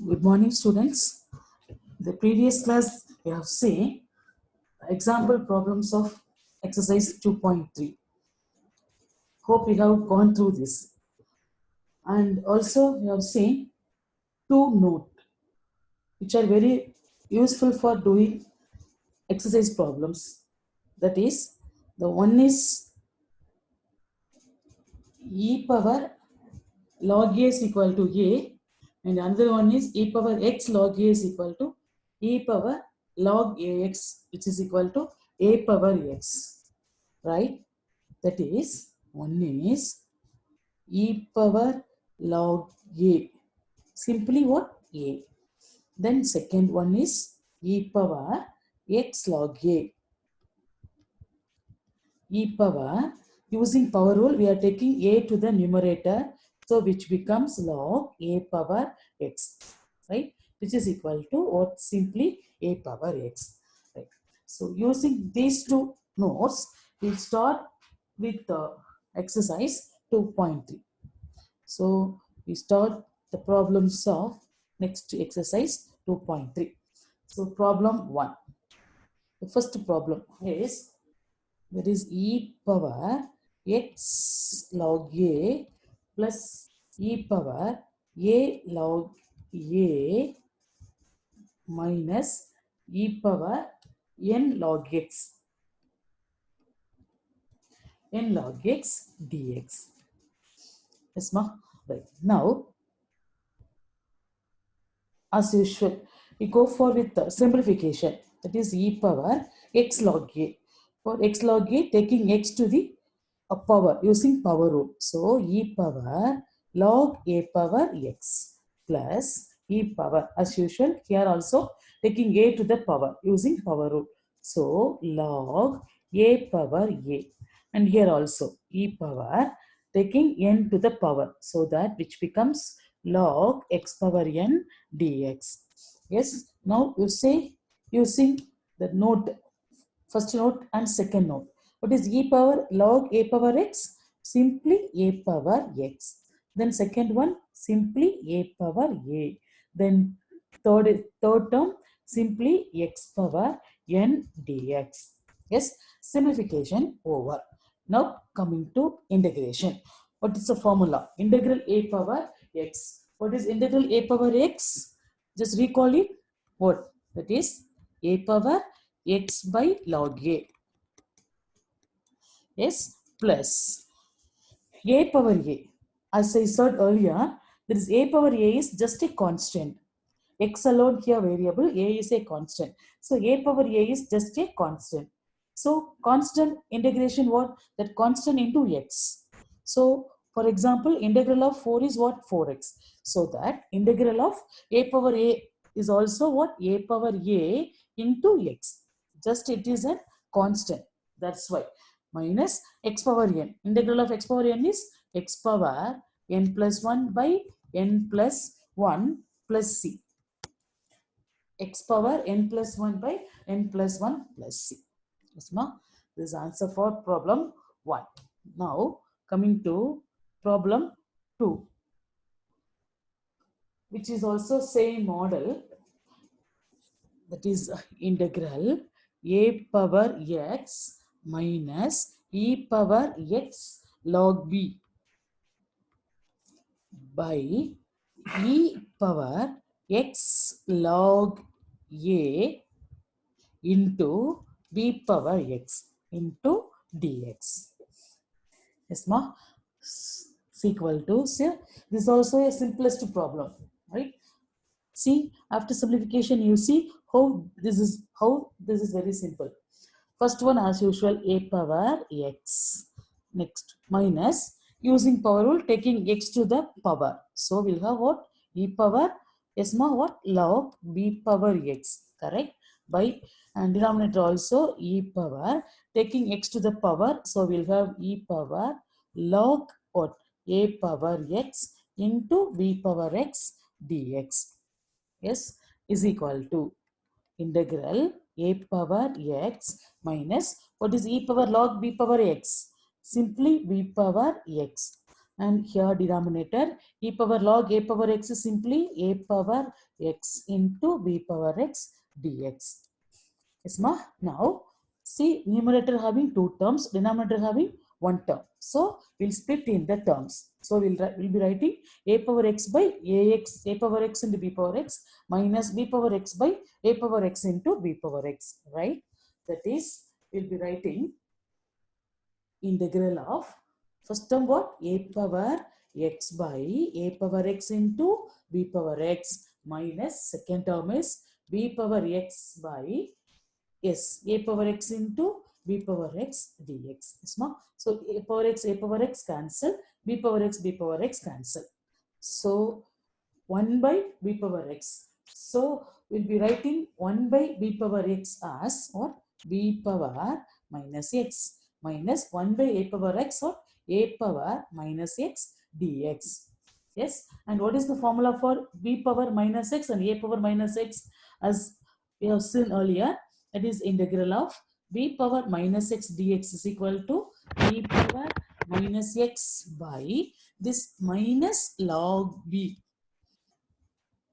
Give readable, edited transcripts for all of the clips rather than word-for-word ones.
Good morning, students. The previous class we have seen example problems of exercise 2.3. Hope we have gone through this. And also we have seen two note which are very useful for doing exercise problems. That is, the one is e power log a is equal to a, and another one is e power x log a is equal to e power log ax, which is equal to a power x, right? That is, one is e power log a, simply what? A. Then second one is e power x log a. E power, using power rule, we are taking a to the numerator, so which becomes log a power x, right? Which is equal to what? Simply a power x, right? So using these two notes, we'll start with the exercise 2.3. So we start the problems of next exercise 2.3. So problem 1. The first problem is, that is e power x log a plus e power a log a minus e power n log x dx. Yes, ma? Right. Now, as usual, we go for with the simplification. That is e power x log a. For x log a, taking x to the power using power rule. So e power log a power x plus e power, as usual, here also taking a to the power using power rule. So log a power a, and here also e power taking n to the power, so that which becomes log x power n dx. Yes, now you say using the note, first note and second note. What is e power log a power x? Simply a power x. Then second one, simply a power a. Then third term, simply x power n dx. Yes, simplification over. Now coming to integration. What is the formula? Integral a power x. What is integral a power x? Just recall it. What? That is a power x by log a. Yes, plus a power a. As I said earlier, there is a power a is just a constant. X alone here variable, a is a constant. So a power a is just a constant. So constant integration what? That constant into x. So for example, integral of 4 is what? 4x. So that integral of a power a is also what? A power a into x. Just it is a constant. That's why. Minus x power n. Integral of x power n is x power n plus 1 by n plus 1 plus c. X power n plus 1 by n plus 1 plus c. Yes, ma? This is answer for problem 1. Now coming to problem 2, which is also same model. That is integral a power x minus e power x log b by e power x log a into b power x into dx. Yes, ma? Is equal to, see, this is also a simplest problem, right? See, after simplification, you see how this is very simple. First one, as usual, a power x. Next, minus, using power rule, taking x to the power. So we'll have what? E power, yes ma, what? Log b power x, correct? By, and denominator also e power, taking x to the power. So we'll have e power log what? A power x into b power x dx. Yes, is equal to integral a power x minus, what is e power log b power x? Simply b power x. and here denominator e power log a power x is simply a power x into b power x dx. Yes, ma. Now, see numerator having two terms, denominator having one term. So, we'll split in the terms. So, we'll be writing a power x by ax, a power x into b power x minus b power x by a power x into b power x, right? That is, we'll be writing integral of first term what? A power x by a power x into b power x minus second term is b power x by yes, a power x into b power x dx. Yes, ma? So a power x cancel, b power x cancel. So 1 by b power x. So we'll be writing 1 by b power x as what? B power minus x minus 1 by a power x or a power minus x dx. Yes, and what is the formula for b power minus x and a power minus x? As we have seen earlier, that is integral of b power minus x dx is equal to b power minus x by this minus log b.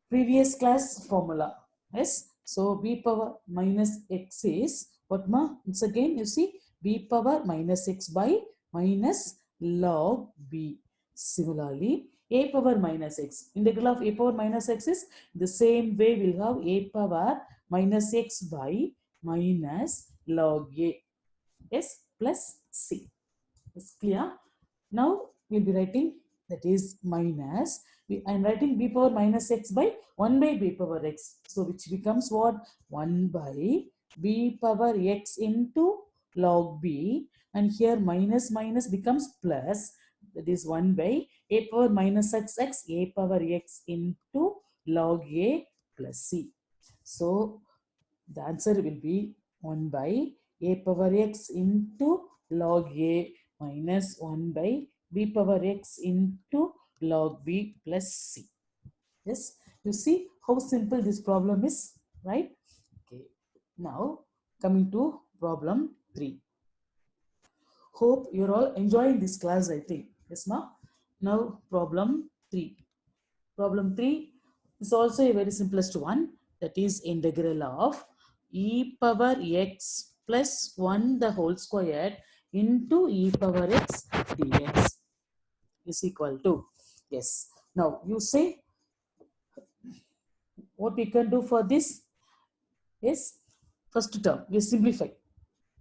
Previous class formula. Yes. So b power minus x is what ma? Once again you see b power minus x by minus log b. Similarly, a power minus x. Integral of a power minus x is the same way we'll have a power minus x by minus log a. Yes, plus c. It's clear. Now we'll be writing that is minus. I'm writing b power minus x by 1 by b power x. So which becomes what? 1 by b power x into log b. And here minus minus becomes plus. That is 1 by a power minus x a power x into log a plus c. So the answer will be 1 by a power x into log a minus 1 by b power x into log b plus c. Yes, you see how simple this problem is, right? Okay, now coming to problem 3. Hope you're all enjoying this class, I think. Yes, ma? Now problem 3. Problem 3 is also a very simplest one, that is integral of e power x plus 1 the whole square into e power x dx is equal to, yes. Now you say what we can do for this is first term we simplify.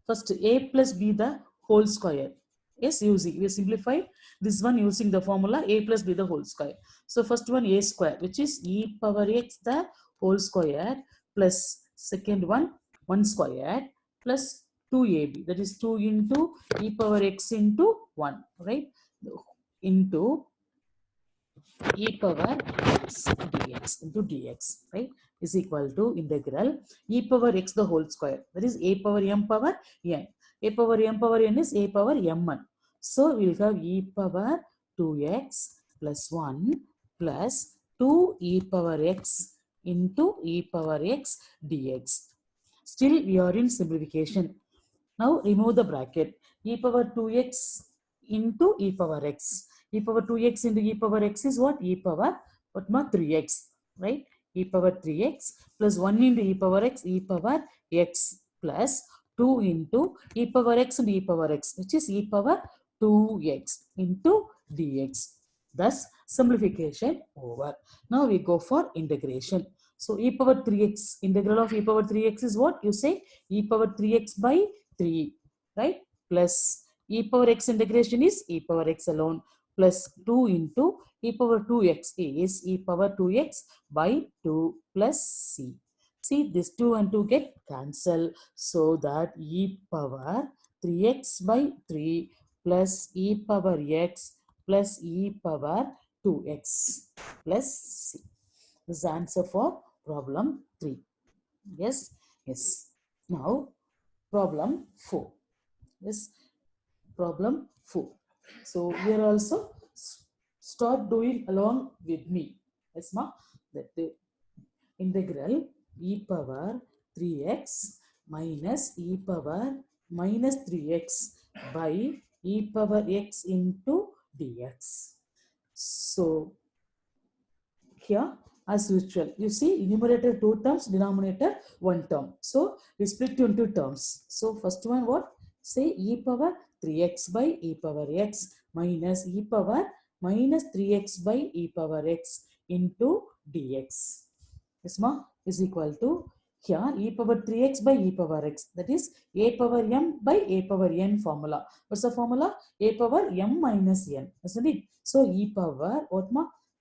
First a plus b the whole square. Yes, using we simplify this one using the formula a plus b the whole square. So first one a square, which is e power x the whole square plus second one 1 square plus 2ab, that is 2 into e power x into 1, right, into e power x dx into dx, right, is equal to integral e power x the whole square, that is a power m power n. A power m power n is a power m1. So we'll have e power 2x plus 1 plus 2 e power x into e power x dx. Still we are in simplification. Now remove the bracket. E power 2x into e power x. E power 2x into e power x is what? E power what ma 3x, right? E power 3x plus 1 into e power x, e power x plus 2 into e power x and e power x, which is e power 2x into dx. Thus simplification over. Now we go for integration. So e power 3x, integral of e power 3x is what? You say e power 3x by 3, right? Plus e power x integration is e power x alone plus 2 into e power 2x is e power 2x by 2 plus c. See, this 2 and 2 get cancelled, so that e power 3x by 3 plus e power x plus e power 2x plus c. This is the answer for problem 3. Yes, yes. Now, problem 4. Yes, problem 4. So here also start doing along with me. Yes, ma. That the integral e power 3x minus e power minus 3x by e power x into dx. So here, as usual, you see numerator 2 terms, denominator 1 term. So we split into terms. So first one what? Say e power 3x by e power x minus e power minus 3x by e power x into dx. This is equal to here e power 3x by e power x. That is a power m by a power n formula. What's the formula? A power m minus n, isn't it? So e power what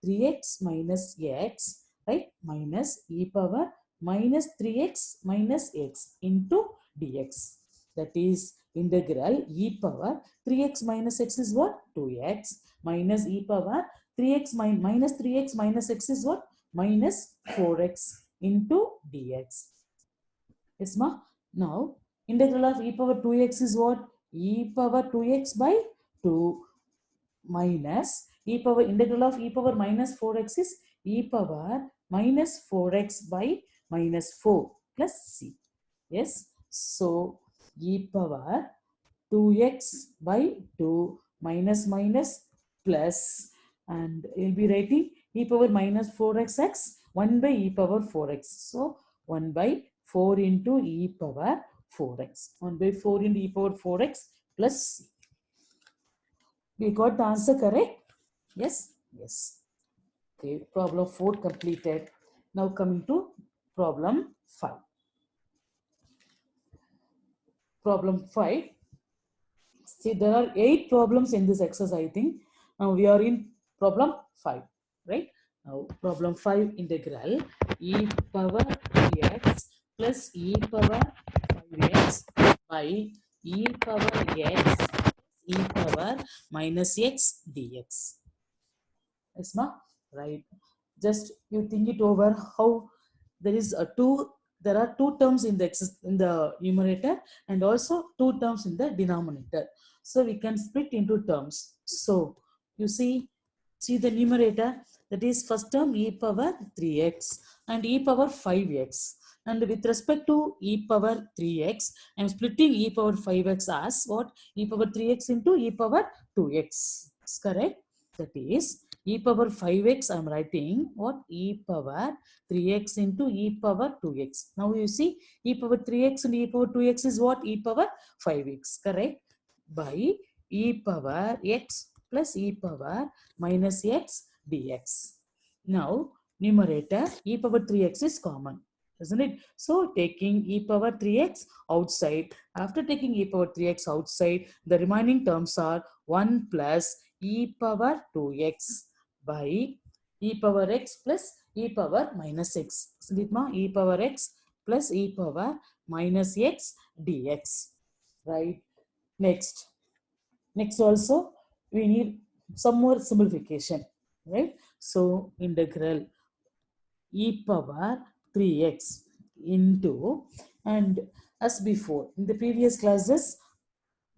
3x minus x, right, minus e power minus 3x minus x into dx. That is integral e power 3x minus x is what? 2x minus e power 3x minus 3x minus x is what? Minus 4x into dx. Yes, ma? Now, integral of e power 2x is what? E power 2x by 2 minus e power integral of e power minus 4x is e power minus 4x by minus 4 plus c. Yes. So e power 2x by 2 minus minus plus, and you'll be writing e power minus 4x 1 by e power 4x. So 1 by 4 into e power 4x. 1 by 4 into e power 4x plus c. We got the answer correct? Yes? Yes. Okay, problem 4 completed. Now coming to problem 5. Problem 5. See, there are 8 problems in this exercise, I think. Now we are in problem 5, right? Now problem 5 integral e power x plus e power 5x by e power x e power minus x dx. Yes, ma? Right. Just you think it over how there is a there are two terms in the numerator and also two terms in the denominator. So we can split into terms. So you see the numerator, that is first term e power 3x and e power 5x. And with respect to e power 3x, I am splitting e power 5x as what? E power 3x into e power 2x. Is correct? That is e power 5x, I am writing what? E power 3x into e power 2x. Now you see e power 3x and e power 2x is what? E power 5x, correct? By e power x plus e power minus x dx. Now numerator e power 3x is common, isn't it? So taking e power 3x outside, after taking e power 3x outside, the remaining terms are 1 plus e power 2x by e power x plus e power minus x. E power x plus e power minus x dx. Right. Next also we need some more simplification. Right. So integral e power 3x into, and as before in the previous classes,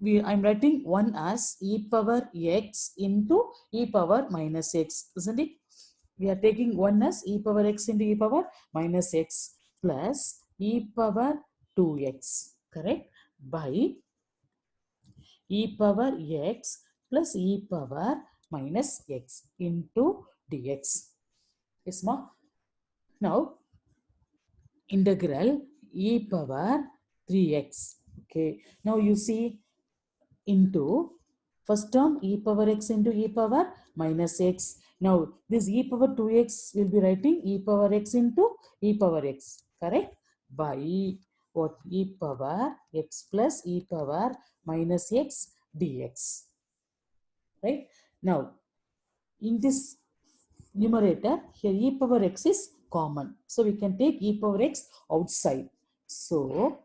I'm writing 1 as e power x into e power minus x, isn't it? We are taking 1 as e power x into e power minus x plus e power 2x, correct? By e power x plus e power minus x into dx. Yes, ma? Now, integral e power 3x. Okay. Now you see into first term e power x into e power minus x. Now this e power 2x will be writing e power x into e power x, correct? By what? E power x plus e power minus x dx. Right? Now in this numerator here e power x is common. So we can take e power x outside. So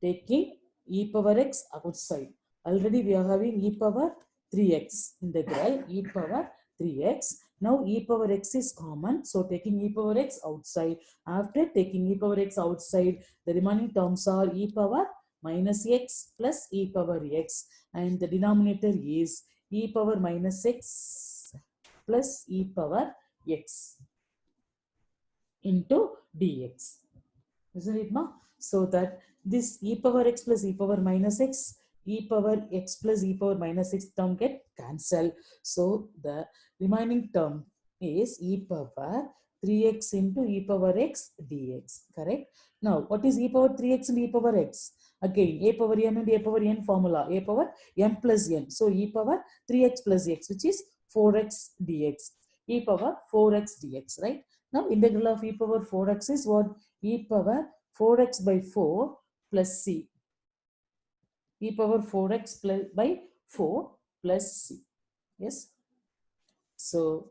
taking e power x outside. Already we are having e power 3x integral e power 3x. Now e power x is common. So taking e power x outside. After taking e power x outside, the remaining terms are e power minus x plus e power x. And the denominator is e power minus x plus e power x into dx. Isn't it, ma? So that this e power x plus e power minus x e power x plus e power minus 6 term get cancelled. So the remaining term is e power 3x into e power x dx. Correct? Now, what is e power 3x and e power x? Again, a power m and a power n formula. A power m plus n. So e power 3x plus x, which is 4x dx. E power 4x dx, right? Now, integral of e power 4x is what? E power 4x by 4 plus c. E power 4x plus by 4 plus c. Yes. So,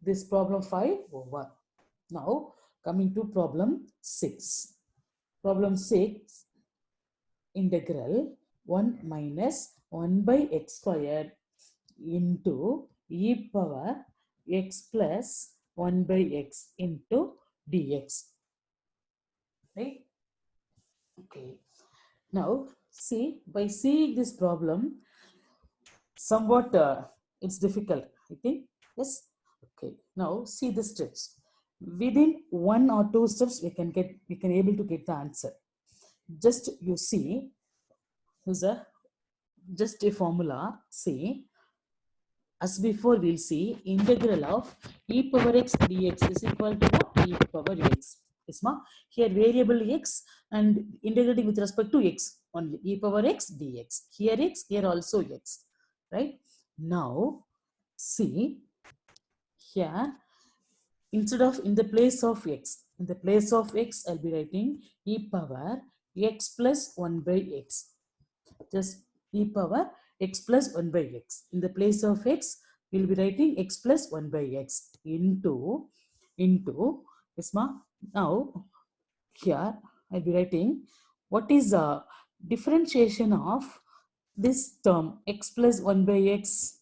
this problem 5 over. Now, coming to problem 6. Problem 6, integral 1 minus 1 by x squared into e power x plus 1 by x into dx. Right? Okay. Now, see, by seeing this problem, somewhat it's difficult, I think. Yes. Okay. Now, see the steps. Within 1 or 2 steps, we can able to get the answer. Just you see, here's just a formula. See, as before, we'll see integral of e power x dx is equal to what? E power x. Yes, ma? Here variable x and integrating with respect to x only. E power x dx. Here x, here also x. Right? Now, see, here, instead of in the place of x, I'll be writing e power x plus 1 by x. Just e power x plus 1 by x. In the place of x, we'll be writing x plus 1 by x into, yes ma. Now, here I'll be writing what is the differentiation of this term x plus 1 by x.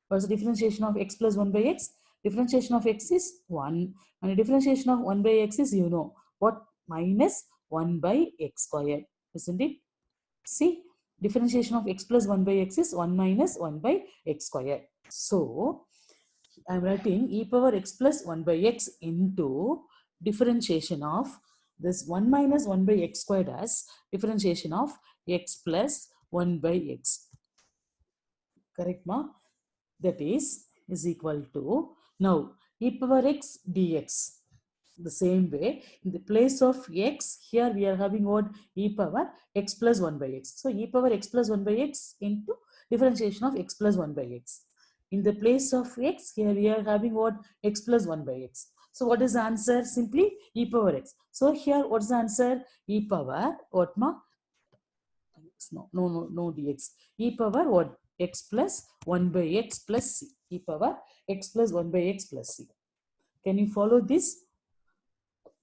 What's the differentiation of x plus 1 by x? Differentiation of x is 1 and the differentiation of 1 by x is, you know what, minus 1 by x squared, isn't it? See, differentiation of x plus 1 by x is 1 minus 1 by x squared. So, I am writing e power x plus 1 by x into differentiation of this 1 minus 1 by x squared as differentiation of x plus 1 by x. Correct, ma? That is equal to, now, e power x dx. The same way, in the place of x, here we are having what? E power x plus 1 by x. So, e power x plus 1 by x into differentiation of x plus 1 by x. In the place of x, here we are having what? X plus 1 by x. So, what is the answer? Simply e power x. So, here what's the answer? E power, what ma? No dx. E power what? X plus 1 by x plus c. E power x plus 1 by x plus c. Can you follow this?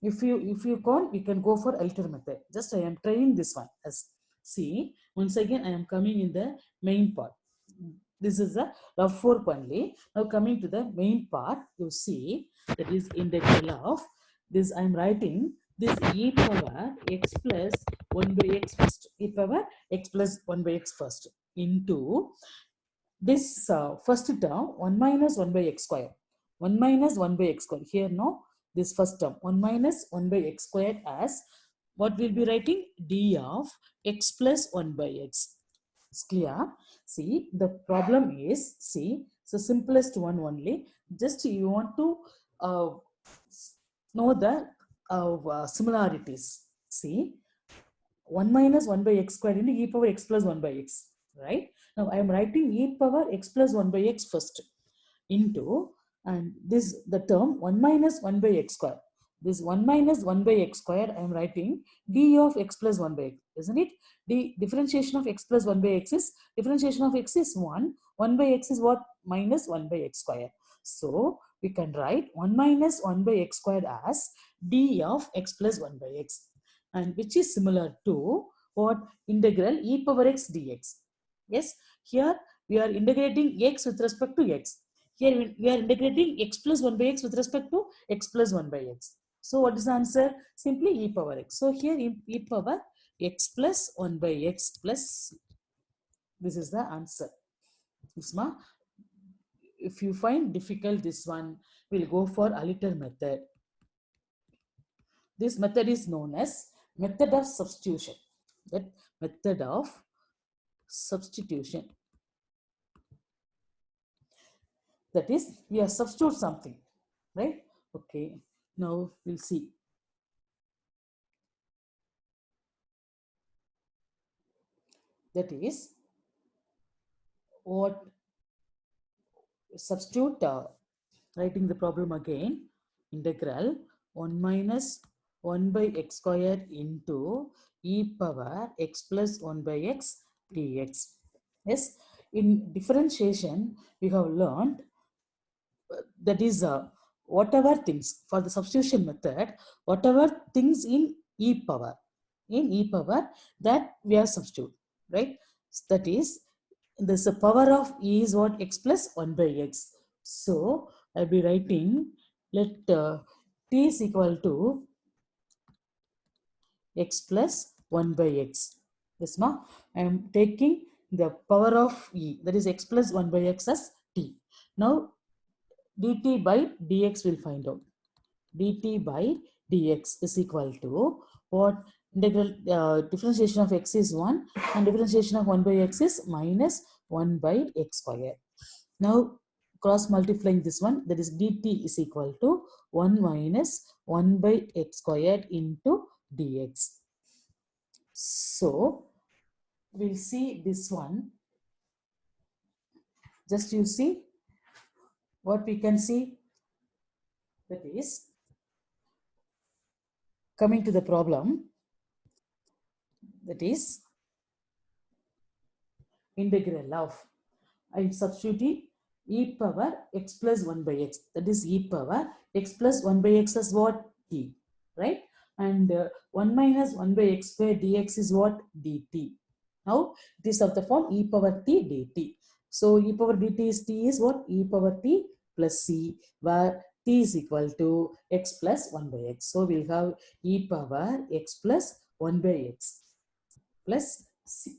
If you can't, we can go for a little method. Just I am trying this one. As see, once again I am coming in the main part. This is a rough work only. Now coming to the main part, you see that is integral of this. I am writing this e power x plus 1 by x first. E power x plus 1 by x first into this first term 1 minus 1 by x square. 1 minus 1 by x square. Here no, this first term 1 minus 1 by x squared as what we'll be writing? D of x plus 1 by x. It's clear? See, the problem is, see, so simplest one only. Just you want to know the similarities. See, 1 minus 1 by x squared into e power x plus 1 by x, right? Now I am writing e power x plus 1 by x first into, and this the term 1 minus 1 by x square. This 1 minus 1 by x square, I am writing d of x plus 1 by x, isn't it? The differentiation of x plus 1 by x is, differentiation of x is 1. 1 by x is what? Minus 1 by x square. So we can write 1 minus 1 by x squared as d of x plus 1 by x, and which is similar to what? Integral e power x dx. Yes, here we are integrating x with respect to x. Here we are integrating x plus 1 by x with respect to x plus 1 by x. So what is the answer? Simply e power x. So here e power x plus 1 by x plus c. This is the answer. Isma, if you find difficult this one, we'll go for a little method. This method is known as method of substitution. That method of substitution. That is, we are substitute something, right? Okay, now we'll see. That is what substitute, writing the problem again, integral 1 minus 1 by x square into e power x plus 1 by x dx. Yes, in differentiation, we have learned that is whatever things for the substitution method, whatever things in e power that we are substitute, right? That is, this the power of e is what, x plus 1 by x. So I'll be writing, let t is equal to x plus 1 by x. Yes, ma. I am taking the power of e, that is x plus 1 by x as t. Now dt by dx will find out. Dt by dx is equal to what? Integral differentiation of x is 1 and differentiation of 1 by x is minus 1 by x square. Now cross multiplying this one, that is dt is equal to 1 minus 1 by x squared into dx. So we'll see this one. Just you see what we can see, that is coming to the problem, that is integral of, I'm substituting e power x plus 1 by x, that is e power x plus 1 by x as what? T, right? And 1 minus 1 by x square dx is what? Dt. Now it is of the form e power t dt. So e power dt is t is what? E power t plus c, where t is equal to x plus 1 by x. So we'll have e power x plus 1 by x plus c.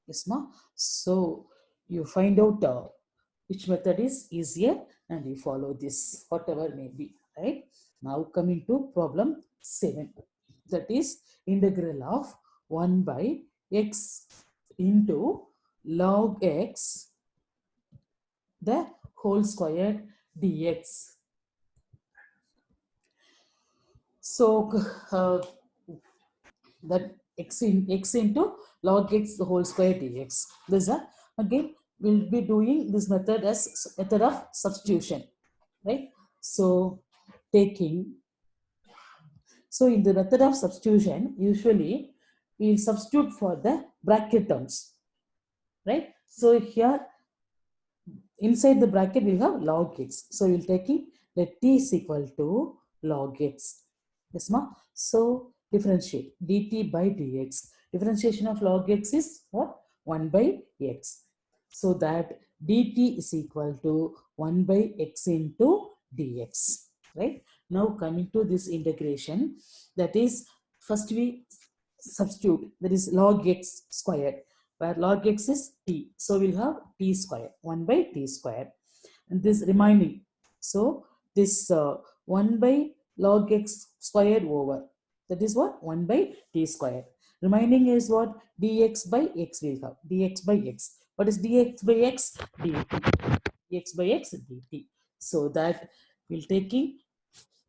Yes, ma. So you find out which method is easier and you follow this, whatever may be, right? Now coming to problem 7, that is integral of 1 by x into log x the whole square dx. So that x into log x the whole square dx. This is again we'll be doing this method as method of substitution, right? So taking, so in the method of substitution, usually we'll substitute for the bracket terms, right? So here inside the bracket we'll have log x. So we'll taking let t is equal to log x. Yes, ma. So differentiate dt by dx. Differentiation of log x is what? 1 by x. So that dt is equal to 1 by x into dx, right? Now coming to this integration, that is first we substitute, that is log x squared, where log x is t. So we'll have t square, 1 by t square. And this remaining, so this 1 by log x squared over, that is what? 1 by t square. Remaining is what? Dx by x we'll have, dx by x. What is dx by x? Dt. Dx by x dt. So that we'll taking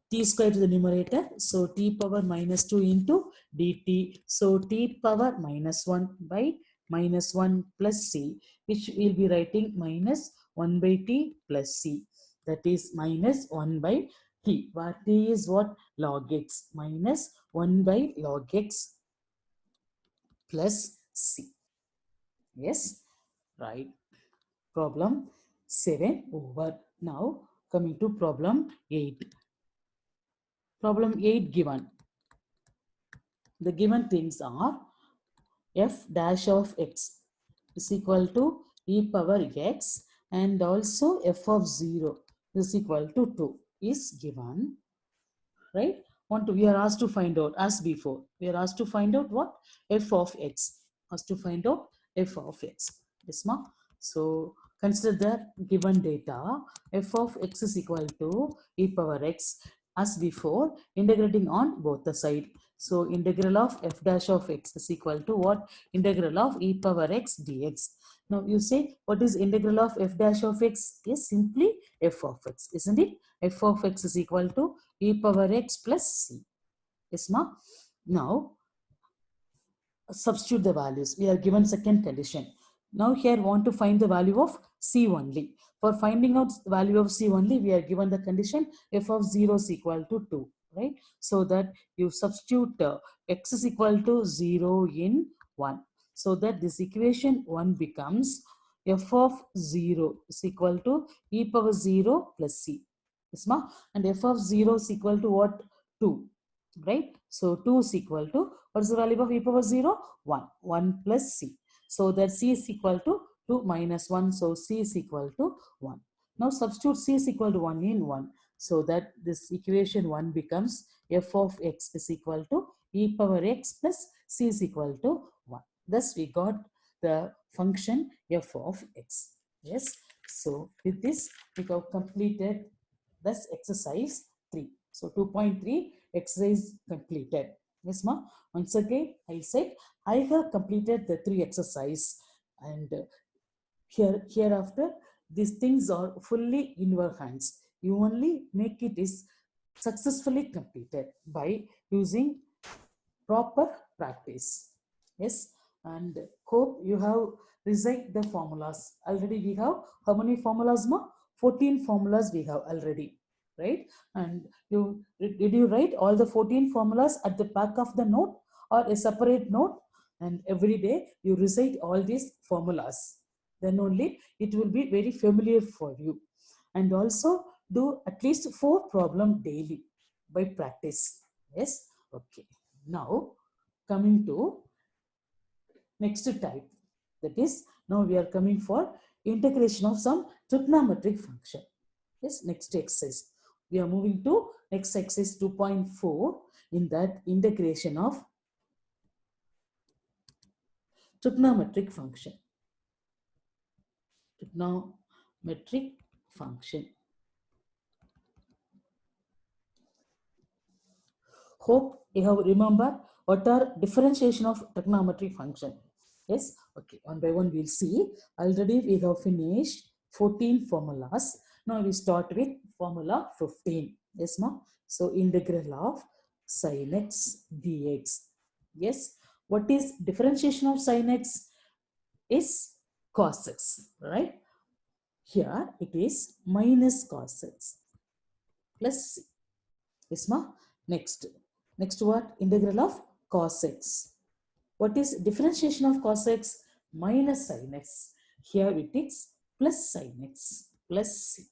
t square to the numerator. So t power minus 2 into dt. So t power minus 1 by minus 1 plus c, which we'll be writing minus 1 by t plus c. That is minus 1 by t, where t is what? Log x, minus 1 by log x plus c. Yes, right. Problem 7 over. Now coming to problem 8. Problem 8 given. The given things are f dash of x is equal to e power x, and also f of 0 is equal to 2 is given, right? We are asked to find out, as before, we are asked to find out what? F of x. Asked to find out f of x. Yes, ma? So consider the given data. F of x is equal to e power x, as before, integrating on both the side. So integral of f dash of x is equal to what? Integral of e power x dx. Now you say, what is integral of f dash of x? Is simply f of x, isn't it? F of x is equal to e power x plus c. Yes, ma? Now substitute the values. We are given second condition. Now here want to find the value of c only. For finding out the value of c only, we are given the condition f of 0 is equal to 2, right? So that you substitute x is equal to 0 in 1. So that this equation 1 becomes f of 0 is equal to e power 0 plus c. Yes, ma? And f of 0 is equal to what? 2, right? So 2 is equal to, what is the value of e power 0? 1. 1 plus c. So that c is equal to 2 minus 1. So c is equal to 1. Now substitute c is equal to 1 in 1. So that this equation 1 becomes f of x is equal to e power x plus c is equal to 1. Thus we got the function f of x. Yes. So with this we have completed this exercise 3. So 2.3 exercise completed. Yes, ma. Once again, I said I have completed the 3 exercise, and hereafter these things are fully in your hands. You only make it is successfully completed by using proper practice. Yes, and hope you have recite the formulas. Already we have how many formulas, ma? 14 formulas we have already, right? And did you write all the 14 formulas at the back of the note or a separate note? And every day you recite all these formulas. Then only it will be very familiar for you. And also do at least 4 problem daily by practice. Yes, okay. Now coming to next type, that is, now we are coming for integration of some trigonometric function. Yes, next exercise. We are moving to next exercise 2.4. In that, integration of trigonometric function. Trigonometric function. Hope you have remembered what are differentiation of trigonometric function. Yes, okay, one by one we'll see. Already we have finished 14 formulas. Now we start with formula 15. Yes, ma? So integral of sin x dx. Yes, what is differentiation of sin x? Is cos x, right? Here it is minus cos x plus c. Yes, ma? Next. Next what? Integral of cos x. What is differentiation of cos x? Minus sin x. Here it is plus sin x plus c.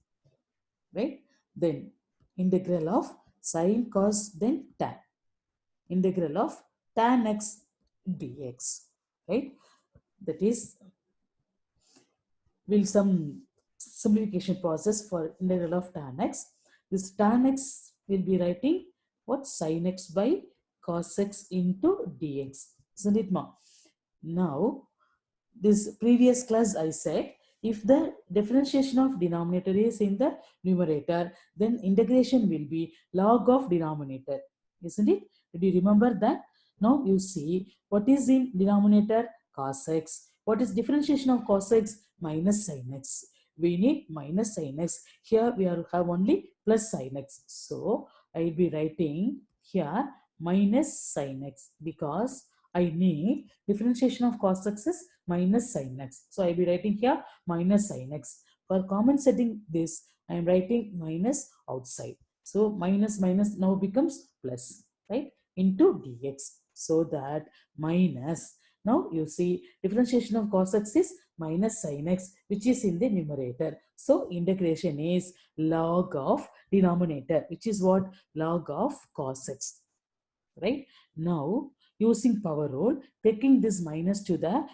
Right? Then integral of sin cos then tan. Integral of tan x dx. Right? That is, will some simplification process for integral of tan x. This tan x will be writing what? Sin x by cos x into dx. Isn't it, ma? Now, this previous class I said, if the differentiation of denominator is in the numerator, then integration will be log of denominator. Isn't it? Did you remember that? Now you see what is in denominator? Cos x. What is differentiation of cos x? Minus sin x. We need minus sin x. Here we have only plus sin x. So I will be writing here minus sin x because I need differentiation of cos x is minus sin x. So I will be writing here minus sin x. For common setting this, I am writing minus outside. So minus minus now becomes plus, right? Into dx. So that minus, now you see differentiation of cos x is minus sin x, which is in the numerator. So integration is log of denominator, which is what? Log of cos x, right? Now using power rule, taking this minus to the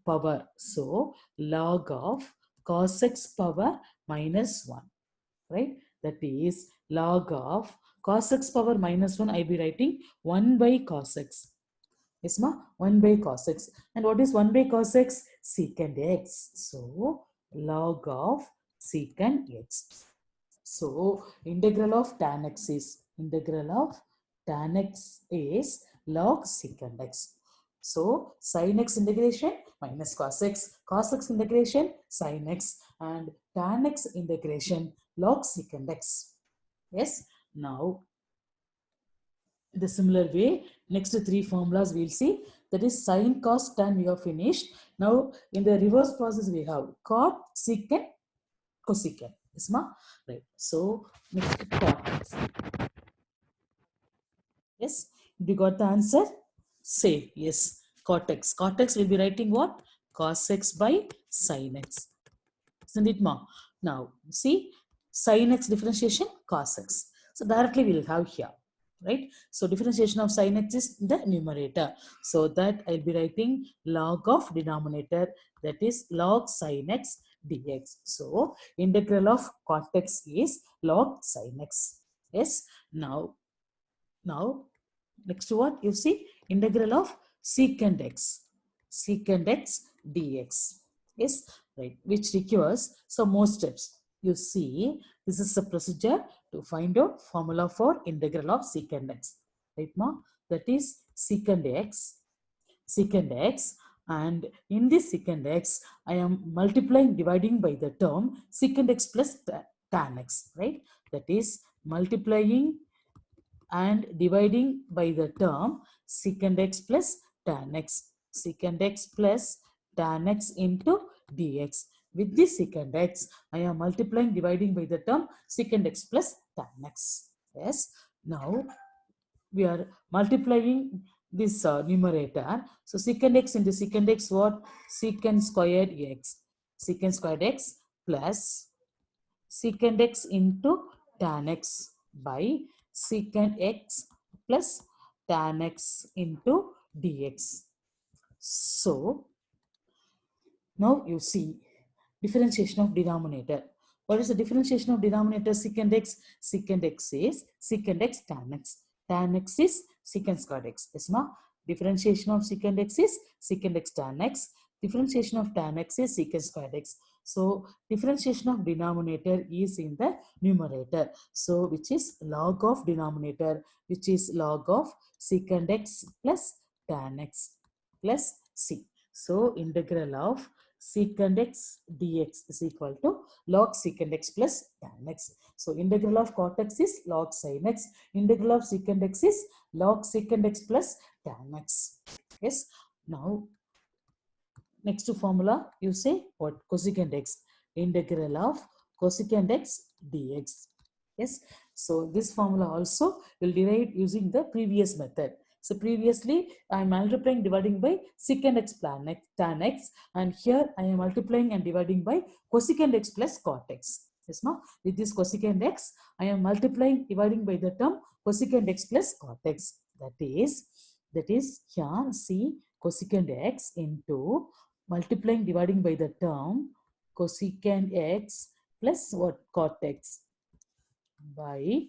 power. So log of cos x power minus 1, right? That is log of cos x power minus 1. I be writing 1 by cos x. Yes, ma? 1 by cos x. And what is 1 by cos x? Secant x. So log of secant x. So integral of tan x is log secant x. So sin x integration minus cos x integration sin x, and tan x integration log secant x. Yes, now the similar way, next three formulas we'll see. That is sin, cos, tan we have finished. Now in the reverse process we have cot, secant, cosecant. Yes, ma? Right. So next cot. Yes. You got the answer? Say yes. Cot x. Cot x will be writing what? Cos x by sin x. Isn't it, ma? Now see, sin x differentiation cos x. So directly we will have here. Right? So differentiation of sin x is the numerator. So that I'll be writing log of denominator, that is log sin x dx. So integral of cot x is log sin x. Yes. Now next to what you see, integral of secant x dx. Yes, right, which requires some more steps. You see, this is the procedure to find out formula for integral of secant x. Right, ma? That is secant x, and in this secant x, I am multiplying, dividing by the term secant x plus tan x. Right, that is multiplying and dividing by the term secant x plus tan x, secant x plus tan x into dx. With this secant x, I am multiplying, dividing by the term secant x plus tan x. Yes. Now we are multiplying this numerator. So secant x into secant x, what? Secant squared x. Secant squared x plus secant x into tan x by secant x plus tan x into dx. So now you see differentiation of denominator. What is the differentiation of denominator? Secant x. Secant x is secant x tan x. Tan x is secant squared x. Yes, ma? Differentiation of secant x is secant x tan x. Differentiation of tan x is secant squared x. So differentiation of denominator is in the numerator. So which is log of denominator, which is log of secant x plus tan x plus c. So integral of secant x dx is equal to log secant x plus tan x. So integral of cot x is log sin x. Integral of secant x is log secant x plus tan x. Yes. Now next formula you say what? Cosecant x. Integral of cosecant x dx. Yes. So this formula also will derive using the previous method. So previously I am multiplying, dividing by secant x tan x, and here I am multiplying and dividing by cosecant x plus cot x. Yes, no? With this cosecant x, I am multiplying, dividing by the term cosecant x plus cot x. That is here see cosecant x into multiplying, dividing by the term cosecant x plus what? Cot x by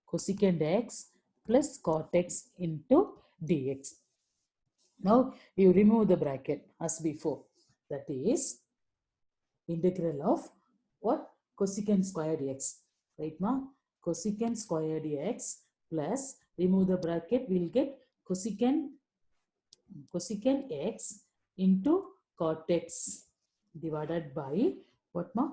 cosecant x plus cot x into dx. Now you remove the bracket as before. That is integral of what? Cosecant squared x. Right, ma? Cosecant squared x plus, remove the bracket, we will get cosecant x into cot x divided by what, ma?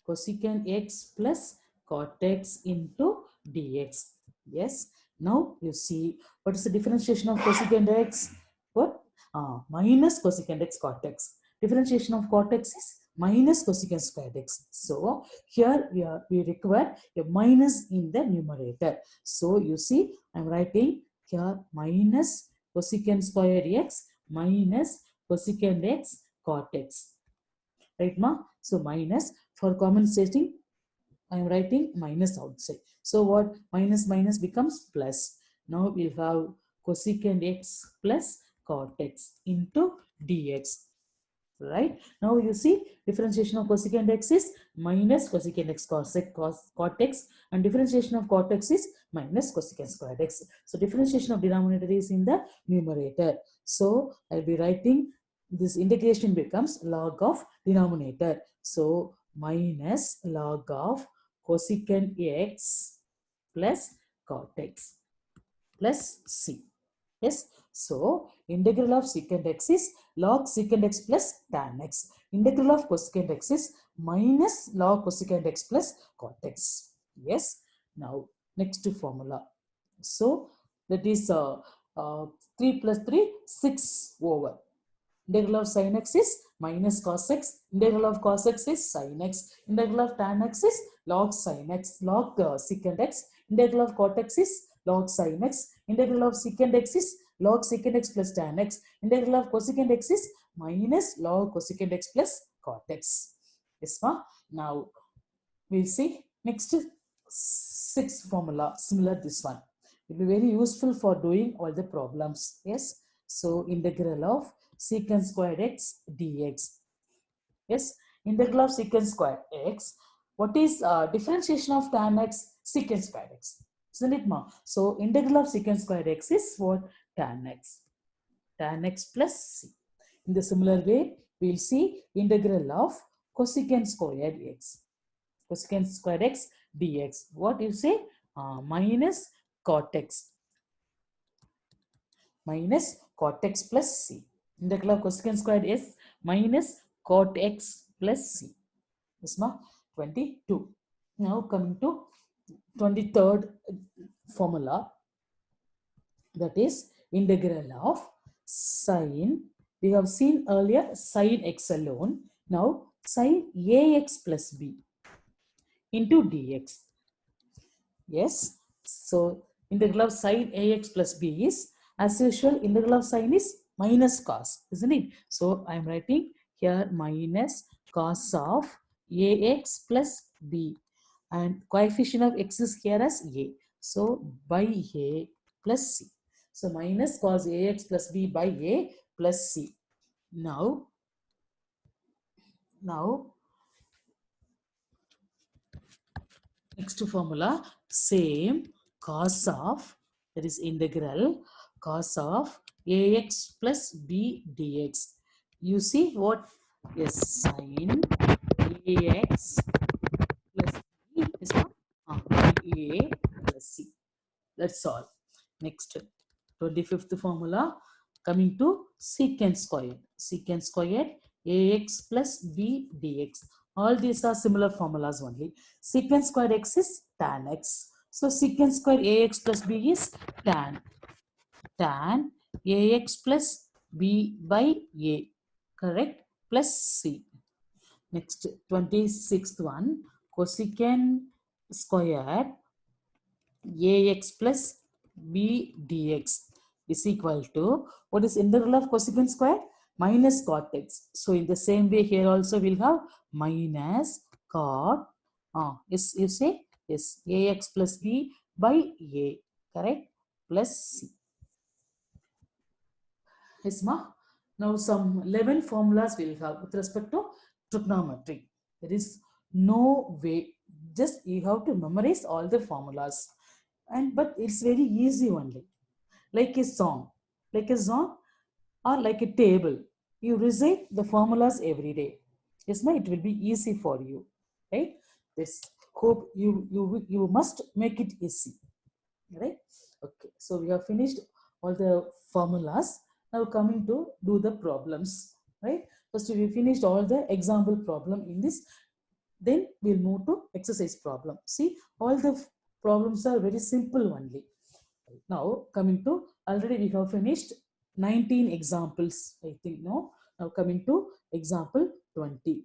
Cosecant x plus cot x into dx. Yes. Now you see what is the differentiation of cosecant x? What? Minus cosecant x cot x. Differentiation of cot x is minus cosecant squared x. So here we require a minus in the numerator. So you see I am writing here minus cosecant squared x minus cosecant x cot x. Right, ma? So minus, for compensating I am writing minus outside. So what? Minus minus becomes plus. Now we have cosecant x plus cot x into dx. Right? Now you see differentiation of cosecant x is minus cosecant x cot x, and differentiation of cot x is minus cosecant squared x. So differentiation of denominator is in the numerator. So I'll be writing this integration becomes log of denominator. So minus log of cosecant x plus cot x. plus c. Yes. So integral of secant x is log secant x plus tan x. Integral of cosecant x is minus log cosecant x plus cot x. Yes. Now next formula. So that is 3 plus 3, 6 over. Integral of sin x is minus cos x. Integral of cos x is sin x. Integral of tan x is log sin x, log secant x. Integral of cot x is log sin x. Integral of secant x is log secant x plus tan x. Integral of cosecant x is minus log cosecant x plus cot x. Yes, ma. Now we'll see next sixth formula, similar this one. It will be very useful for doing all the problems. Yes. So integral of secant squared x dx. Yes. Integral of secant squared x. What is differentiation of tan x secant squared x? Isn't it, ma? So integral of secant squared x is what? Tan x. Tan x plus c. In the similar way, we'll see integral of cosecant squared x. Cosecant squared x dx. What you say? Minus cot x. Minus cot x plus c. Integral of cosecant squared is minus cot x plus c. This is 22. Now coming to 23rd formula, that is integral of sine. We have seen earlier sine x alone. Now sine ax plus b into dx. Yes. So integral of sine ax plus b is, as usual, integral of sine is minus cos, isn't it? So I am writing here minus cos of ax plus b, and coefficient of x is here as a. So by a plus c. So minus cos ax plus b by a plus c. Now next formula, same cos of, that is integral cos of ax plus b dx. You see what? Yes, sine ax plus b is what? A plus c. That's all. Next, 25th formula, coming to secant squared. Secant squared ax plus b dx. All these are similar formulas only. Secant squared x is tan x. So secant squared ax plus b is tan ax plus b by a. Correct? Plus c. Next, 26th one, cosecant squared ax plus b dx is equal to, what is integral of cosecant squared? Minus cot x. So in the same way here also we'll have minus cot, yes, you say, yes, ax plus b by a, correct? Plus c. Yes, ma. Now some 11 formulas we'll have with respect to trigonometry. There is no way, just you have to memorize all the formulas. But it's very easy only, like a song or like a table. You recite the formulas every day. Yes, ma, it will be easy for you, right? This, hope you must make it easy, right? Okay, so we have finished all the formulas. Now coming to do the problems, right? First we finished all the example problem in this, then we'll move to exercise problem. See, all the problems are very simple only. Now coming to, already we have finished 19 examples, I think. No, now coming to example 20.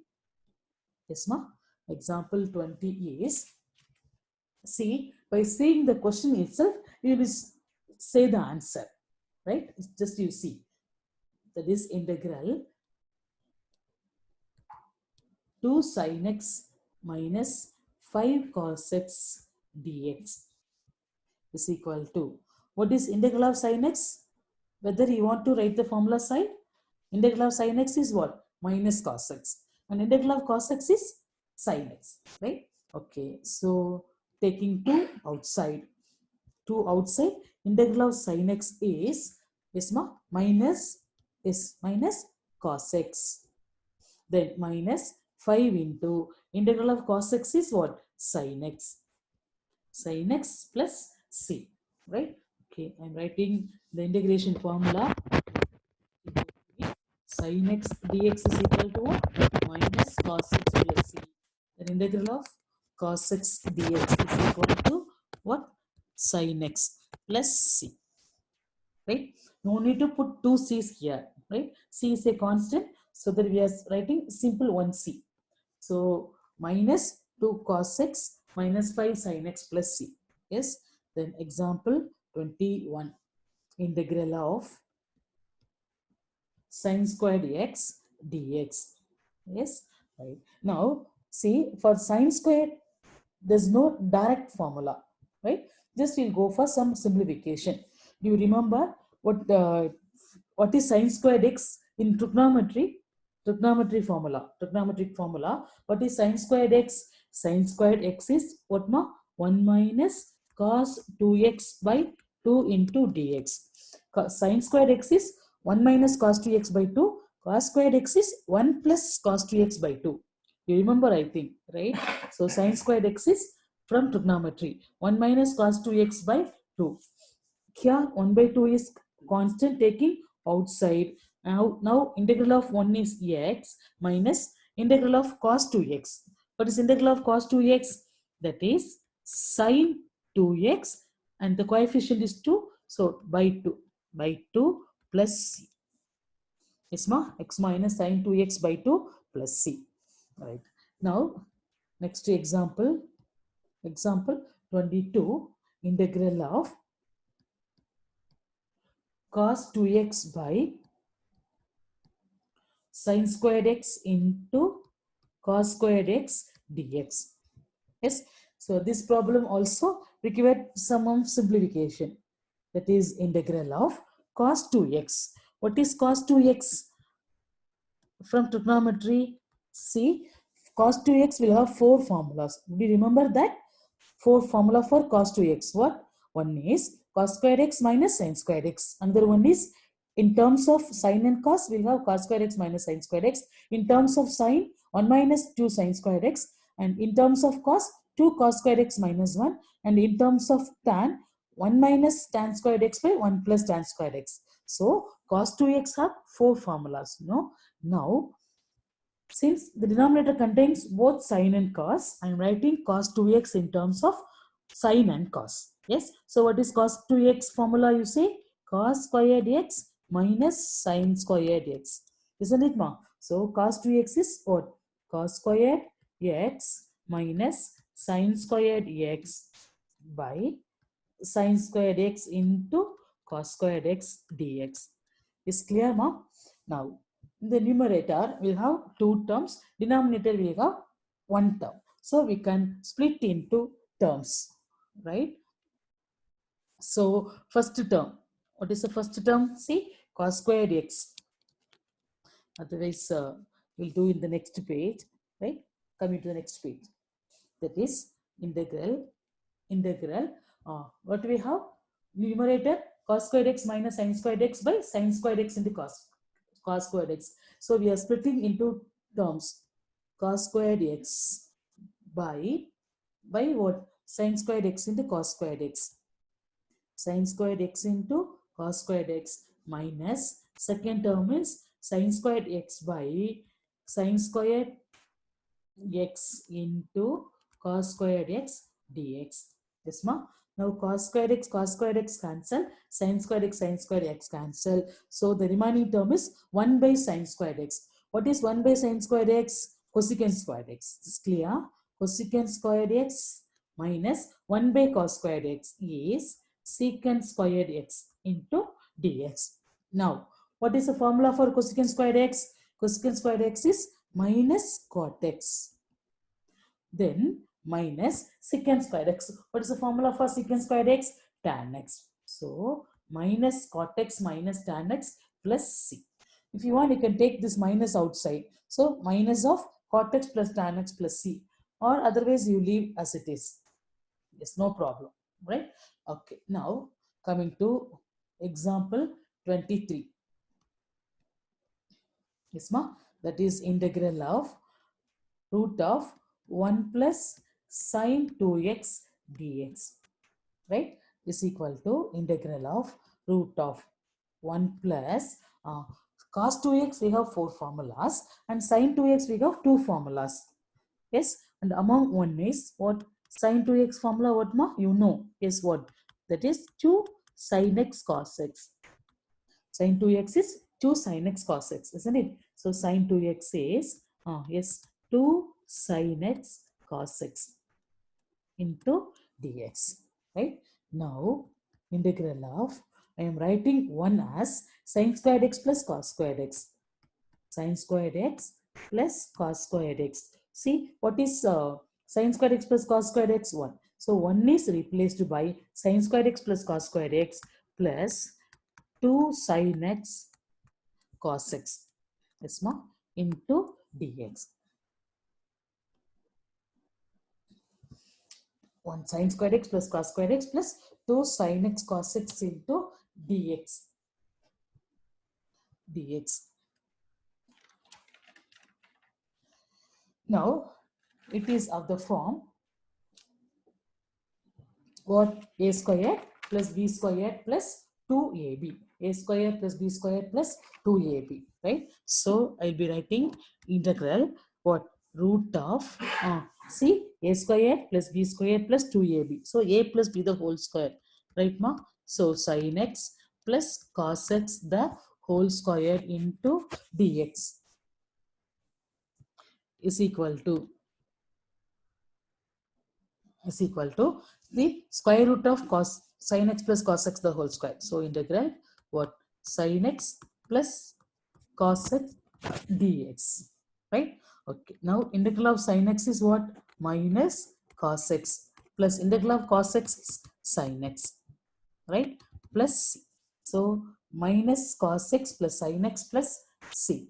Yes, ma. Example 20 is, see, by seeing the question itself, you will say the answer, right? It's just you see, that is integral 2 sin x minus 5 cos x dx is equal to, what is integral of sin x? Whether you want to write the formula side, integral of sin x is what? Minus cos x. And integral of cos x is sin x, right? Okay, so taking 2 outside, integral of sin x is, yes ma, minus cos x. Then minus 5 into integral of cos x is what? Sin x. Sin x plus c, right? Okay, I'm writing the integration formula. Sin x dx is equal to what? Minus cos x plus c. The integral of cos x dx is equal to what? Sin x plus c. Right? No need to put two c's here. Right? C is a constant, so that we are writing simple 1c. So minus 2 cos x minus 5 sin x plus c. Yes. Then example 21. Integral of sin squared x dx. Yes, right. Now, see, for sin squared, there's no direct formula, right? Just we'll go for some simplification. Do you remember what is sin squared x in trigonometry? Trigonometric formula. What is sin squared x? Sin squared x is what ma? 1 minus cos 2x by 2 into dx. Sin squared x is 1 minus cos 2x by 2. Cos squared x is 1 plus cos 2x by 2. You remember, I think, right? So sin squared x is from trigonometry. 1 minus cos 2x by 2. Here 1 by 2 is constant taking outside. Now integral of 1 is x minus integral of cos 2x. What is integral of cos 2x? That is sin 2x and the coefficient is 2. So by 2 plus c. Yes, ma? X minus sin 2x by 2 plus c. Right. Now, next example. Example 22. Integral of cos 2x by sin squared x into cos squared x dx. Yes. So this problem also required some simplification. That is integral of cos 2x. What is cos 2x? From trigonometry, see, cos 2x will have 4 formulas. Do you remember that? 4 formula for cos 2x. What? One is cos squared x minus sin squared x. Another one is in terms of sin and cos, we'll have cos squared x minus sin squared x. In terms of sin, 1 minus 2 sin squared x. And in terms of cos, 2 cos squared x minus 1. And in terms of tan, 1 minus tan squared x by 1 plus tan squared x. So cos 2x have 4 formulas. Now, since the denominator contains both sine and cos, I am writing cos 2x in terms of sine and cos. Yes. So what is cos 2x formula? You say cos squared x minus sine squared x. Isn't it, ma? So cos 2x is what? Cos squared x minus sine squared x by sine squared x into cos squared x dx. Is clear, ma? Now, in the numerator, we'll have 2 terms. Denominator will have 1 term. So, we can split into terms, right? So, first term. What is the first term? See, cos squared x. Otherwise, we'll do in the next page, right? Coming to the next page. That is integral. What do we have? Numerator cos squared x minus sin squared x by sin squared x into cos squared x. So we are splitting into terms. Cos squared x by what? Sin squared x into cos squared x. Sin squared x into cos squared x minus second term is sin squared x by sin squared x into cos squared x dx. Yes, ma? Now cos squared x cancel, sin squared x cancel. So the remaining term is 1 by sin squared x. What is 1 by sin squared x? Cosecant squared x. Is clear? Cosecant squared x minus 1 by cos squared x is secant squared x into dx. Now, what is the formula for cosecant squared x? Cosecant squared x is minus cot x. Then minus secant squared x. What is the formula for secant squared x? Tan x. So minus cot x minus tan x plus c. If you want, you can take this minus outside. So minus of cot x plus tan x plus c. Or otherwise you leave as it is. Yes, no problem. Right? Okay. Now coming to example 23. Yes, ma? That is integral of root of 1 plus sine 2x dx. Right? is equal to integral of root of 1 plus cos 2x we have 4 formulas and sin 2x we have 2 formulas. Yes, and among one is what sin 2x formula, what ma you know is what, that is 2 sin x cos x. Sin 2x is 2 sin x cos x, isn't it? So sin 2x is yes 2 sin x cos x into dx, right? Now integral of, I am writing 1 as sin squared x plus cos squared x, sin squared x plus cos squared x. See what is sin squared x plus cos squared x? 1. So 1 is replaced by sin squared x plus cos squared x plus 2 sin x cos x, yes ma, into dx. 1 sin squared x plus cos squared x plus 2 sin x cos x into dx. Now it is of the form what a square plus b square plus 2ab. A square plus b square plus 2ab, right? So I'll be writing integral what root of see a square plus b square plus 2ab. So a plus b the whole square, right ma? So sin x plus cos x the whole square into dx is equal to the square root of cos sin x plus cos x the whole square. So integral what sin x plus cos x dx, right? Okay, now integral of sin x is what, minus cos x, plus integral of cos x is sin x, right? Plus c. So minus cos x plus sin x plus c.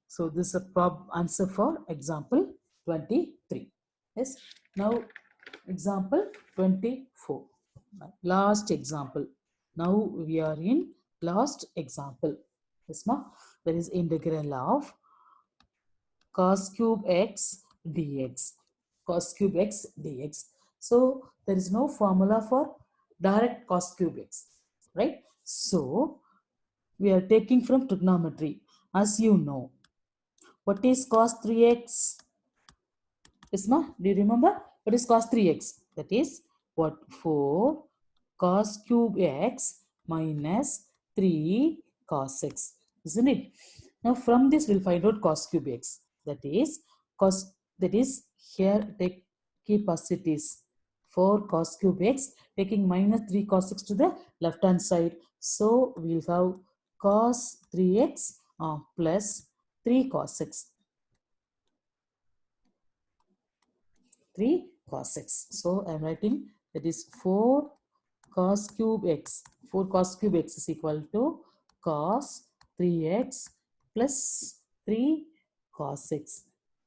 So this is a answer for example 23. Yes. Now example 24. Last example. Now we are in last example. Yes, ma. There is integral of cos cube x dx. Cos cube x dx. So there is no formula for direct cos cube x, right? So we are taking from trigonometry. As you know, what is cos 3x? Isma, do you remember? What is cos 3x? That is what? 4 cos cube x minus 3 cos x. Isn't it? Now from this we'll find out cos cube x. That is cos, that is here take keep as it is 4 cos cube x, taking minus 3 cos x to the left hand side. So we'll have cos 3x plus 3 cos x. 3 cos x. So I am writing that is 4 cos cube x. 4 cos cube x is equal to cos 3x plus 3 cos x.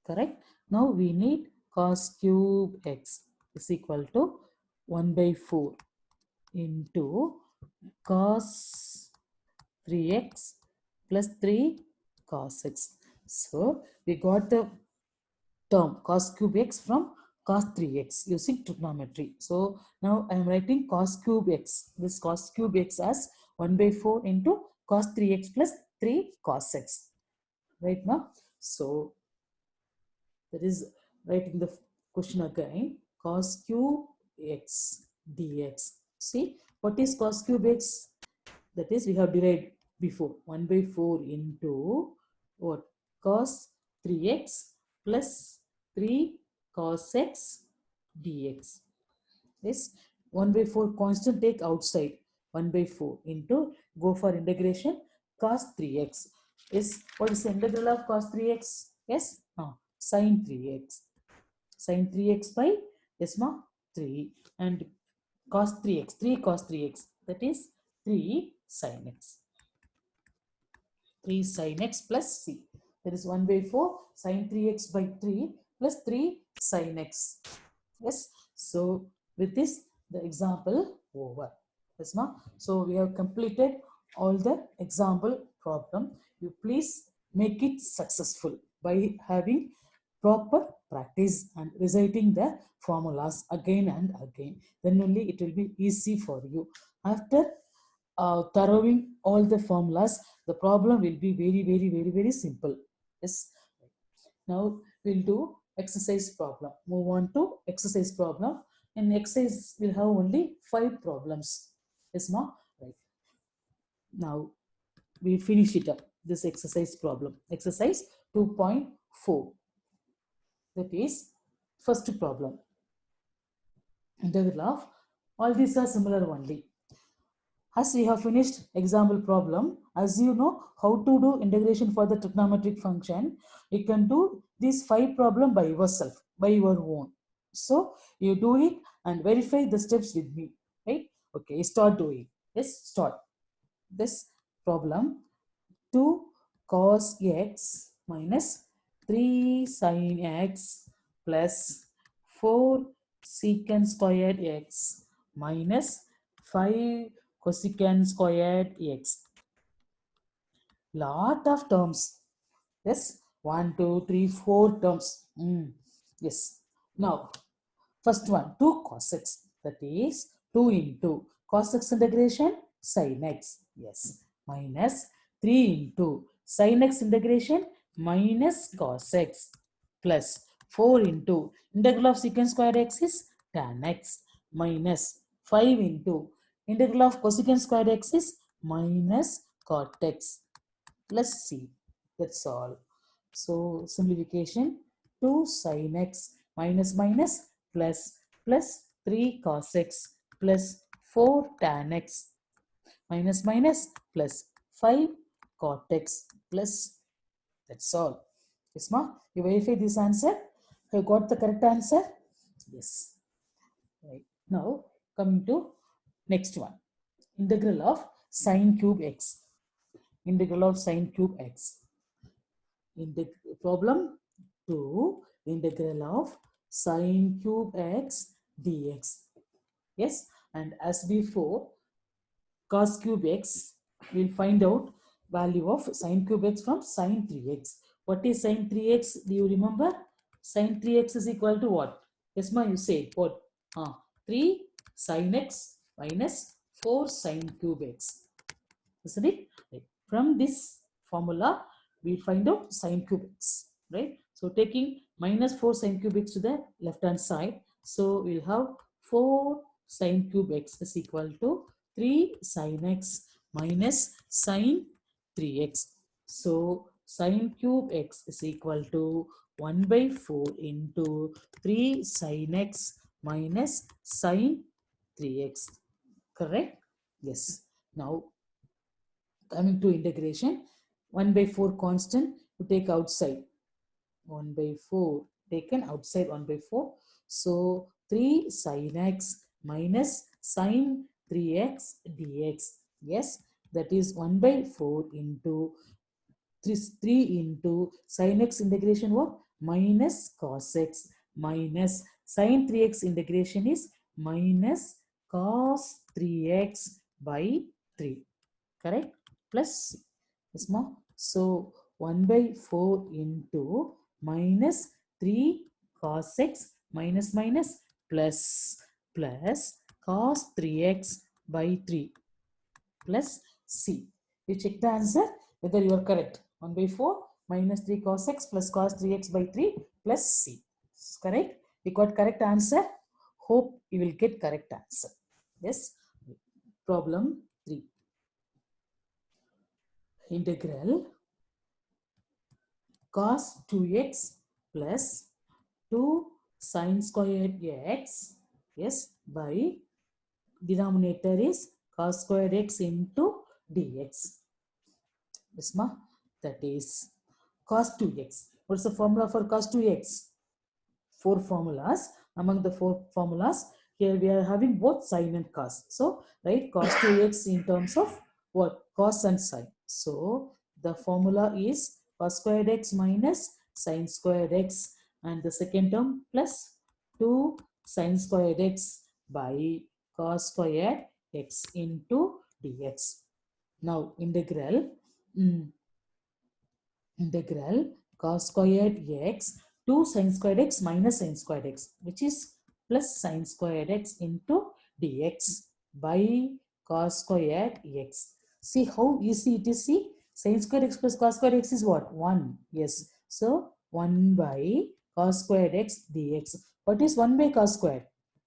Correct? Now we need cos cube x is equal to 1 by 4 into cos 3x plus 3 cos x. So we got the term cos cube x from cos 3x using trigonometry. So now I am writing cos cube x. This cos cube x as 1 by 4 into cos 3x plus 3 cos x. Right now? So that is writing the question again. Cos cube x dx. See what is cos cube x? That is we have derived before 1 by 4 into what? Cos 3x plus 3 cos x dx. Yes, 1 by 4 constant take outside, 1 by 4 into, go for integration, cos 3x. Yes, what is the integral of cos 3x? Yes, sin 3x. Sin 3x by, yes ma, 3 and cos 3x, 3 cos 3x, that is 3 sin x. 3 sin x plus c. That is 1 by 4 sin 3x by 3 plus 3 sin x. Yes. So with this, the example over. Yes, ma? So we have completed all the example problem. You please make it successful by having proper practice and reciting the formulas again and again. Then only it will be easy for you. After thoroughing all the formulas, the problem will be very simple. Yes. Now we'll do exercise problem. Move on to exercise problem. In exercise, we'll have only 5 problems. Yes, ma? Right. Now we finish it up. This exercise problem. Exercise 2.4. That is first problem. Integral of all these are similar only. As we have finished example problem, as you know how to do integration for the trigonometric function, you can do these 5 problems by yourself, by your own. So you do it and verify the steps with me, right? Okay, start doing. Yes, start. This problem, 2 cos x minus 3 sin x plus 4 secant squared x minus 5 cosecant squared x. Lot of terms. Yes, 1, 2, 3, 4 terms. Yes. Now, first one, 2 cos x. That is 2 into cos x integration sin x. Yes. Minus 3 into sin x integration minus cos x plus 4 into integral of secant squared x is tan x minus 5 into integral of cosecant squared x is minus cot x plus c. That's all. So simplification, 2 sin x minus minus plus 3 cos x plus 4 tan x minus minus plus 5 cot x plus. That's all. Yes, ma? You verify this answer? You got the correct answer? Yes. Right. Now, coming to next one. Integral of sine cube x. Integral of sine cube x. Problem 2, integral of sine cube x dx. Yes, and as before, cos cube x, we'll find out value of sine cube x from sine 3x. What is sine 3x? Do you remember? Sine 3x is equal to what? Yes, ma, you say what? 3 sine x minus 4 sine cube x. Isn't it? Right. From this formula, we find out sine cube x, right? So taking minus 4 sine cube x to the left hand side, so we'll have 4 sine cube x is equal to 3 sine x minus sine 3x. So sine cube x is equal to 1 by 4 into 3 sine x minus sine 3x. Correct? Yes. Now coming to integration, 1 by 4 constant to take outside. 1 by 4 taken outside 1 by 4. So 3 sin x minus sin 3x dx. Yes, that is 1 by 4 into 3 into sin x integration what? Minus cos x minus sin 3x integration is minus cos 3x by 3. Correct? Plus, yes, ma? So 1 by 4 into minus 3 cos x minus minus plus cos 3x by 3 plus c. You check the answer whether you are correct. 1 by 4 minus 3 cos x plus cos 3x by 3 plus c. Correct? You got correct answer. Hope you will get correct answer. Yes. Problem 3. Integral cos 2x plus 2 sin squared x, yes, by denominator is cos squared x into dx. Yes, ma? That is cos 2x. What's the formula for cos 2x? 4 formulas. Among the 4 formulas, here we are having both sin and cos. So, write cos 2x in terms of what? Cos and sin. So, the formula is cos squared x minus sin squared x, and the second term plus 2 sin squared x by cos squared x into dx. Now, integral cos squared x 2 sin squared x minus sin squared x, which is plus sin squared x into dx by cos squared x. See how easy it is. See, sin squared x plus cos squared x is what? 1. Yes. So 1 by cos squared x dx. What is 1 by cos squared?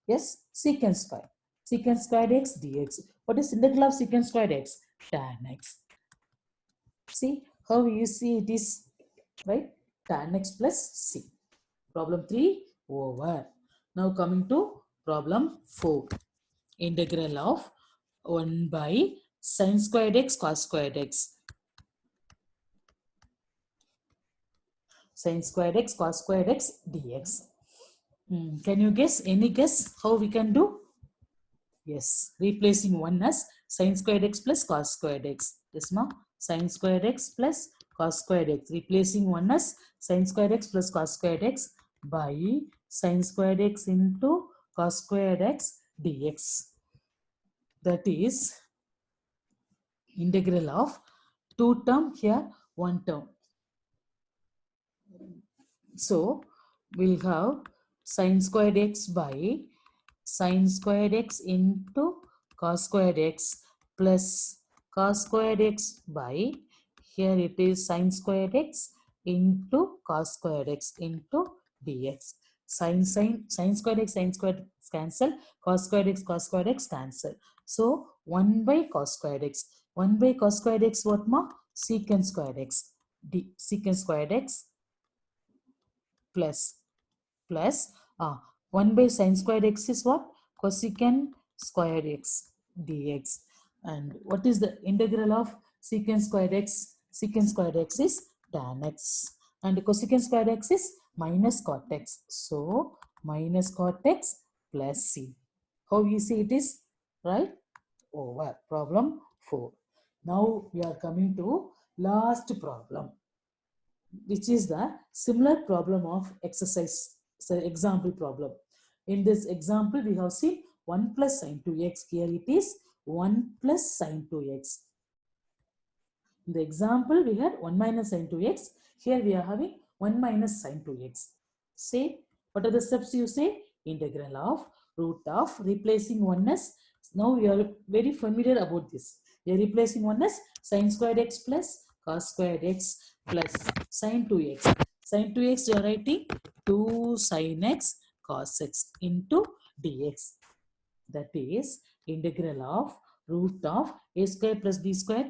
Yes, secant squared. Secant squared x dx. What is integral of secant squared x? Tan x. See how easy it is, right? Tan x plus c. Problem 3 over. Now coming to problem 4. Integral of 1 by sin squared x cos squared x. Sin squared x cos squared x dx. Can you guess? Any guess how we can do? Yes, replacing 1 as sin squared x plus cos squared x. Yes, ma? Sin squared x plus cos squared x. Replacing 1 as sin squared x plus cos squared x by sin squared x into cos squared x dx. That is integral of 2 term here, 1 term. So we'll have sin squared x by sin squared x into cos squared x plus cos squared x by, here it is sin squared x into cos squared x into dx. Sin squared x cancel, cos squared x cancel. So 1 by cos squared x. 1 by cos squared x what ma? Secant squared x. Secant squared x plus 1 by sin squared x is what? Cosecant squared x dx. And what is the integral of secant squared x? Secant squared x is tan x. And cosecant squared x is minus cot x. So minus cot x plus c. How easy it is, right? Over. Problem 4. Now we are coming to last problem, which is the similar problem of exercise. So example problem. In this example, we have seen 1 plus sin 2x. Here it is 1 plus sin 2x. In the example, we had 1 minus sin 2x. Here we are having 1 minus sin 2x. Say, what are the steps you say? Integral of root of replacing 1 as, now we are very familiar about this. We are replacing 1 as sin squared x plus cos squared x plus sin 2x. Sin 2x, you are writing 2 sin x cos x into dx. That is integral of root of a square plus b square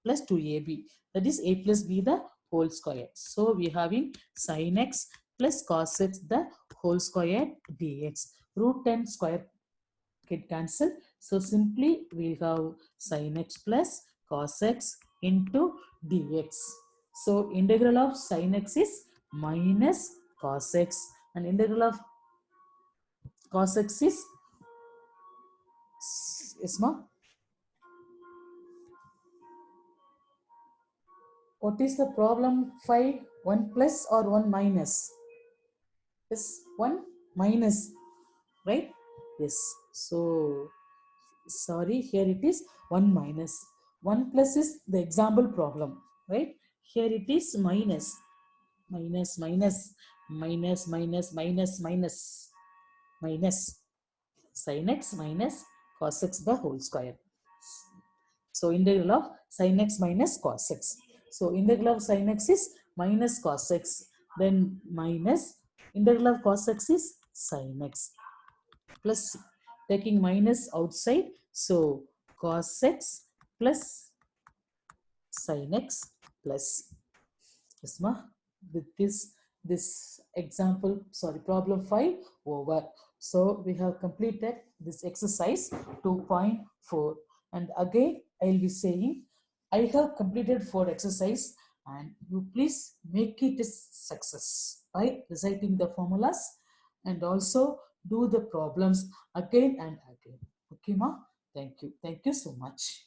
plus 2ab. That is a plus b the whole square. So we are having sin x plus cos x the whole square dx. Root and square get cancelled. So simply we have sin x plus cos x into dx. So integral of sin x is minus cos x and integral of cos x is, yes ma? What is the problem 5? 1 plus or 1 minus? Yes, 1 minus, right? Yes. So, sorry, here it is 1 minus. 1 plus is the example problem, right? Here it is minus, minus, minus, minus, minus, minus, minus, minus. Sin x minus cos x the whole square. So integral of sin x minus cos x. So integral of sin x is minus cos x. Then minus integral of cos x is sin x plus taking minus outside. So cos x plus sin x plus, yes ma, with this example, sorry, problem 5 over. So we have completed this exercise 2.4, and again I'll be saying I have completed 4 exercise, and you please make it a success by reciting the formulas and also do the problems again and again. Okay ma? Thank you so much.